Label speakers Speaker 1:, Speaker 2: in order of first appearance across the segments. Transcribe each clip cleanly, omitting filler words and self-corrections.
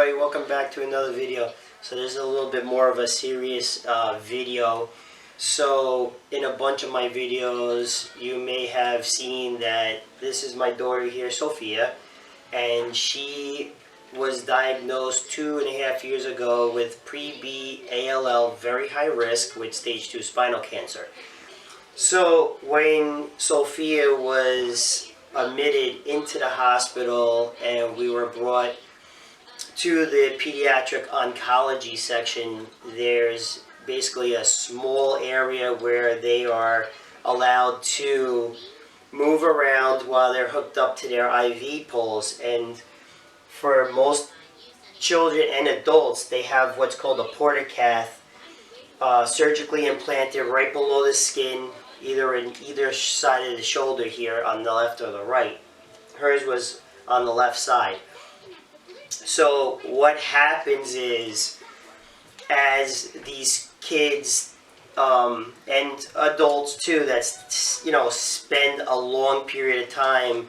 Speaker 1: everybody, welcome back to another video. So this is a little bit more of a serious video. So in a bunch of my videos you may have seen that this is my daughter here, Sophia, and she was diagnosed 2.5 years ago with pre-B ALL, very high risk, with stage 2 spinal cancer. So when Sophia was admitted into the hospital and we were brought to the pediatric oncology section, there's basically a small area where they are allowed to move around while they're hooked up to their IV poles. And for most children and adults, they have what's called a portacath surgically implanted right below the skin, either in either side of the shoulder here on the left or the right. Hers was on the left side. So what happens is, as these kids and adults too that spend a long period of time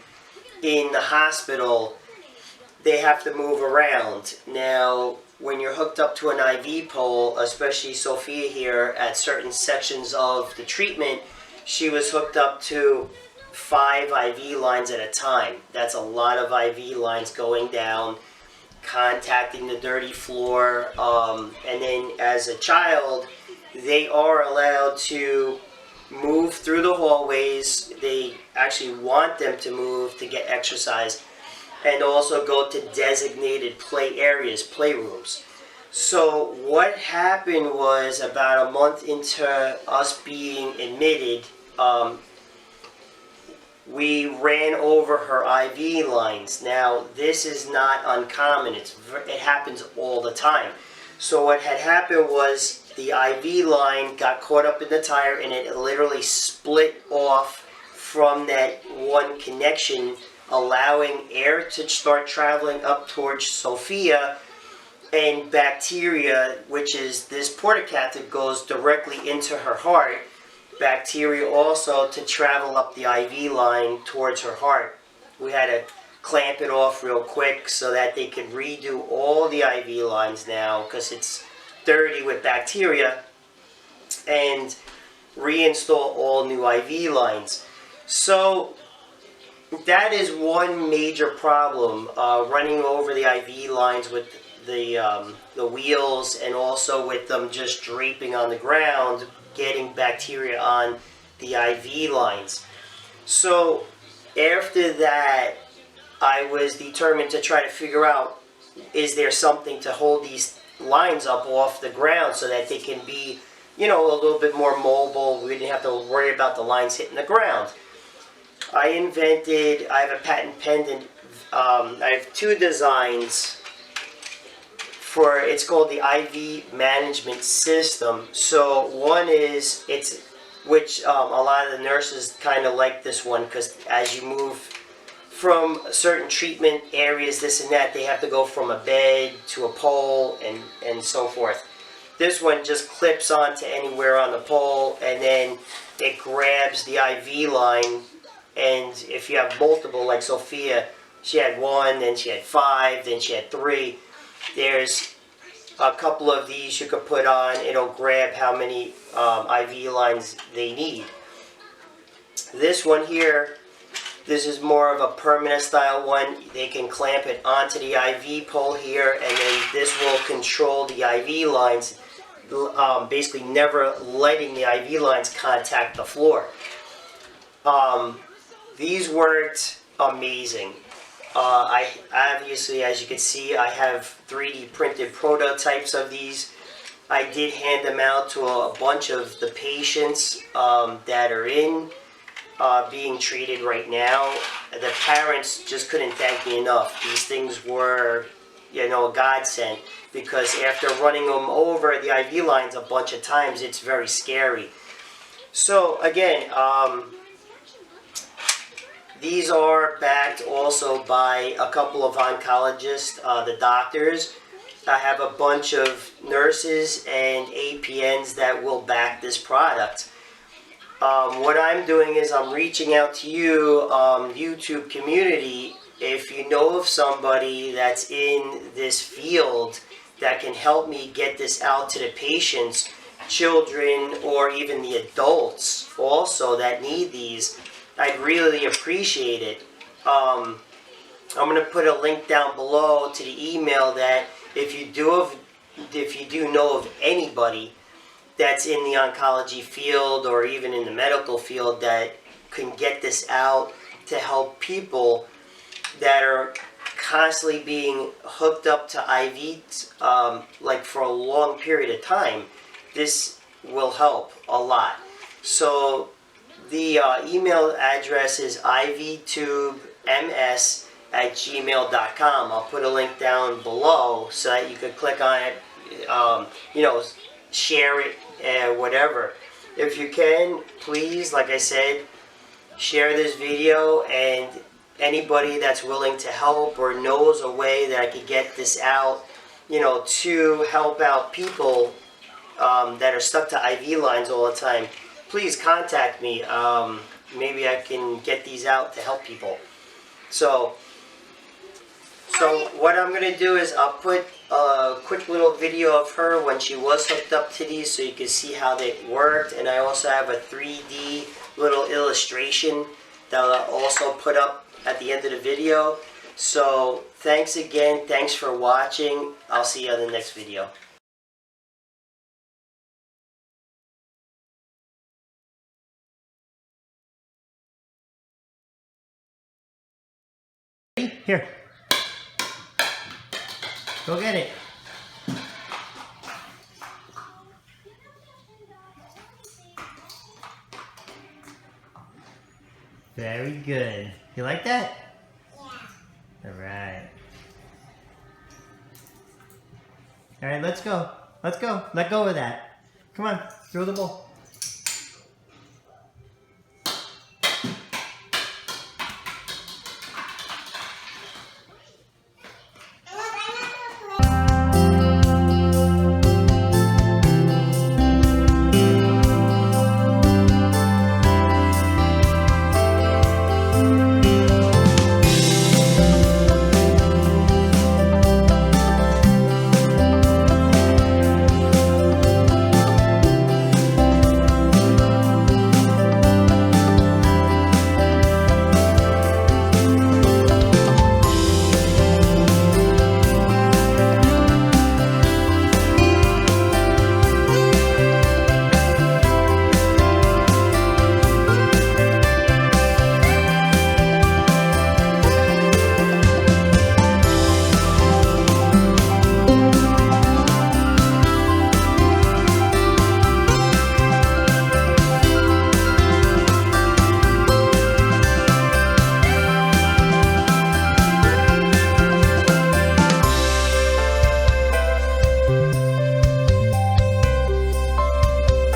Speaker 1: in the hospital, they have to move around. Now when you're hooked up to an IV pole, especially Sophia here, at certain sections of the treatment, she was hooked up to 5 IV lines at a time. That's a lot of IV lines going down, contacting the dirty floor, and then as a child they are allowed to move through the hallways. They actually want them to move to get exercise, and also go to designated play areas, playrooms. So what happened was, about a month into us being admitted, we ran over her IV lines. Now this is not uncommon, it happens all the time. So what had happened was, the IV line got caught up in the tire and it literally split off from that one connection, allowing air to start traveling up towards Sophia, and bacteria, which is this portacath that goes directly into her heart, bacteria also to travel up the IV line towards her heart. We had to clamp it off real quick so that they could redo all the IV lines now, because it's dirty with bacteria, and reinstall all new IV lines. So that is one major problem, running over the IV lines with the wheels, and also with them just draping on the ground, getting bacteria on the IV lines. So after that, I was determined to try to figure out, is there something to hold these lines up off the ground so that they can be, a little bit more mobile. We didn't have to worry about the lines hitting the ground. I have a patent pending, I have 2 designs for, it's called the IV management system. So one is, which a lot of the nurses kind of like this one, because as you move from certain treatment areas, this and that, they have to go from a bed to a pole and so forth. This one just clips onto anywhere on the pole, and then it grabs the IV line. And if you have multiple, like Sophia, she had 1, then she had 5, then she had 3. There's a couple of these you could put on. It'll grab how many IV lines they need. This one here, this is more of a permanent style one. They can clamp it onto the IV pole here, and then this will control the IV lines, basically never letting the IV lines contact the floor. These worked amazing. I obviously, as you can see, I have 3D printed prototypes of these. I did hand them out to a bunch of the patients that are being treated right now. The parents just couldn't thank me enough. These things were, a godsend, because after running them over the IV lines a bunch of times, it's very scary. So again, these are backed also by a couple of oncologists, the doctors. I have a bunch of nurses and APNs that will back this product. What I'm doing is I'm reaching out to you, YouTube community, if you know of somebody that's in this field that can help me get this out to the patients, children, or even the adults also that need these, I'd really appreciate it. I'm going to put a link down below to the email that if you do know of anybody that's in the oncology field or even in the medical field that can get this out to help people that are constantly being hooked up to IVs like for a long period of time, this will help a lot. So the email address is ivtubems@gmail.com. I'll put a link down below so that you could click on it, share it, whatever. If you can, please, like I said, share this video, and anybody that's willing to help or knows a way that I could get this out, to help out people that are stuck to IV lines all the time, please contact me. Maybe I can get these out to help people. So what I'm going to do is I'll put a quick little video of her when she was hooked up to these so you can see how they worked. And I also have a 3D little illustration that I'll also put up at the end of the video. So thanks again. Thanks for watching. I'll see you on the next video. Here. Go get it. Very good. You like that? Yeah. Alright. Alright, let's go. Let's go. Let go of that. Come on, throw the ball.